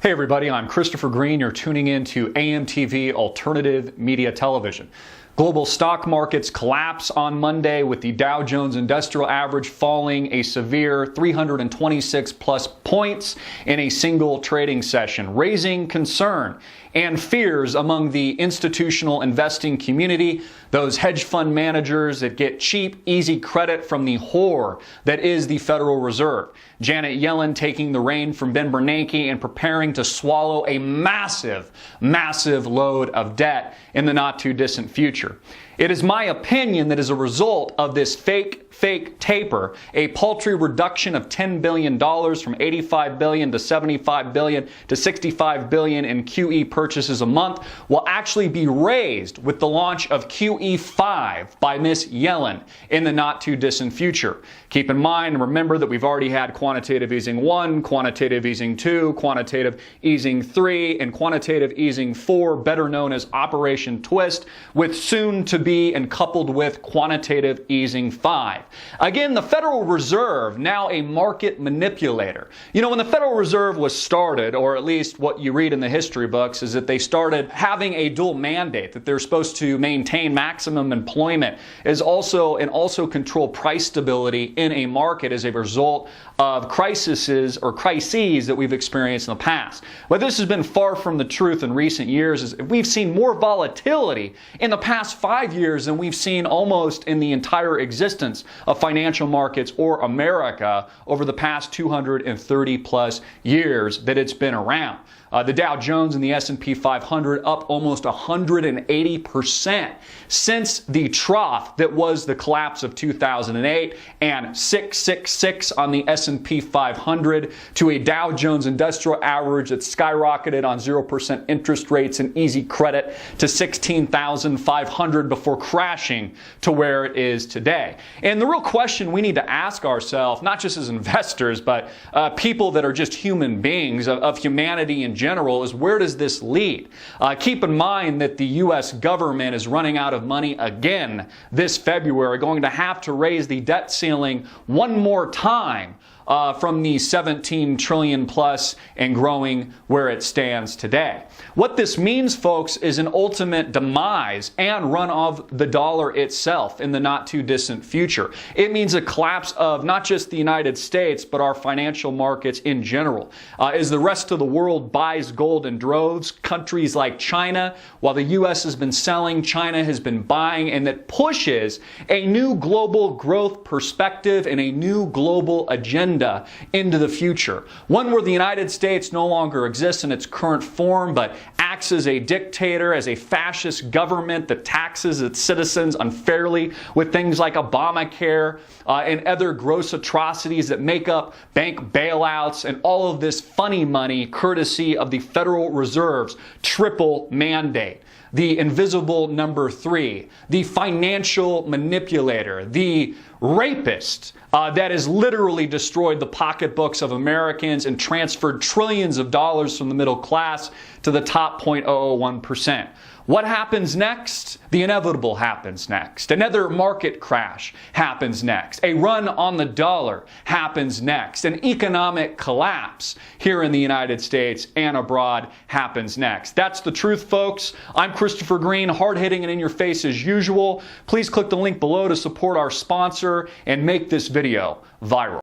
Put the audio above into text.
Hey everybody, I'm Christopher Green. You're tuning in to AMTV Alternative Media Television. Global stock markets collapse on Monday with the Dow Jones Industrial Average falling a severe 326 plus points in a single trading session, raising concern and fears among the institutional investing community, those hedge fund managers that get cheap, easy credit from the whore that is the Federal Reserve. Janet Yellen taking the reign from Ben Bernanke and preparing to swallow a massive load of debt in the not too distant future. It is my opinion that as a result of this fake taper, a paltry reduction of $10 billion from $85 billion to $75 billion to $65 billion in QE purchases a month will actually be raised with the launch of QE5 by Ms. Yellen in the not too distant future. Keep in mind and remember that we've already had quantitative easing 1, quantitative easing 2, quantitative easing 3, and quantitative easing 4, better known as Operation Twist, with soon to be and coupled with quantitative easing 5. Again, the Federal Reserve, now a market manipulator. You know, when the Federal Reserve was started, or at least what you read in the history books, is that they started having a dual mandate, that they're supposed to maintain maximum employment and also control price stability in a market as a result of crises that we've experienced in the past. But this has been far from the truth in recent years, as we've seen more volatility in the past 5 years than we've seen almost in the entire existence of financial markets or America over the past 230 plus years that it's been around. The Dow Jones and the S&P 500 up almost 180% since the trough that was the collapse of 2008, and 666 on the S&P 500 to a Dow Jones Industrial Average that skyrocketed on 0% interest rates and easy credit to 16,500 before crashing to where it is today. And the real question we need to ask ourselves, not just as investors, but people that are just human beings of humanity in general, is where does this lead? Keep in mind that the U.S. government is running out of money again this February, going to have to raise the debt ceiling one more time from the 17 trillion plus and growing where it stands today. What this means, folks, is an ultimate demise and run of the dollar itself in the not too distant future. It means a collapse of not just the United States, but our financial markets in general. As the rest of the world buys gold in droves, countries like China, while the U.S. has been selling, China has been buying, and that pushes a new global growth perspective and a new global agenda into the future. One where the United States no longer exists in its current form, but acts as a dictator, as a fascist government that taxes its citizens unfairly with things like Obamacare and other gross atrocities that make up bank bailouts and all of this funny money courtesy of the Federal Reserve's triple mandate. The invisible number 3, the financial manipulator, the rapist that has literally destroyed the pocketbooks of Americans and transferred trillions of dollars from the middle class to the top 0.001%. What happens next? The inevitable happens next. Another market crash happens next. A run on the dollar happens next. An economic collapse here in the United States and abroad happens next. That's the truth, folks. I'm Christopher Green, hard-hitting and in your face as usual. Please click the link below to support our sponsor and make this video viral.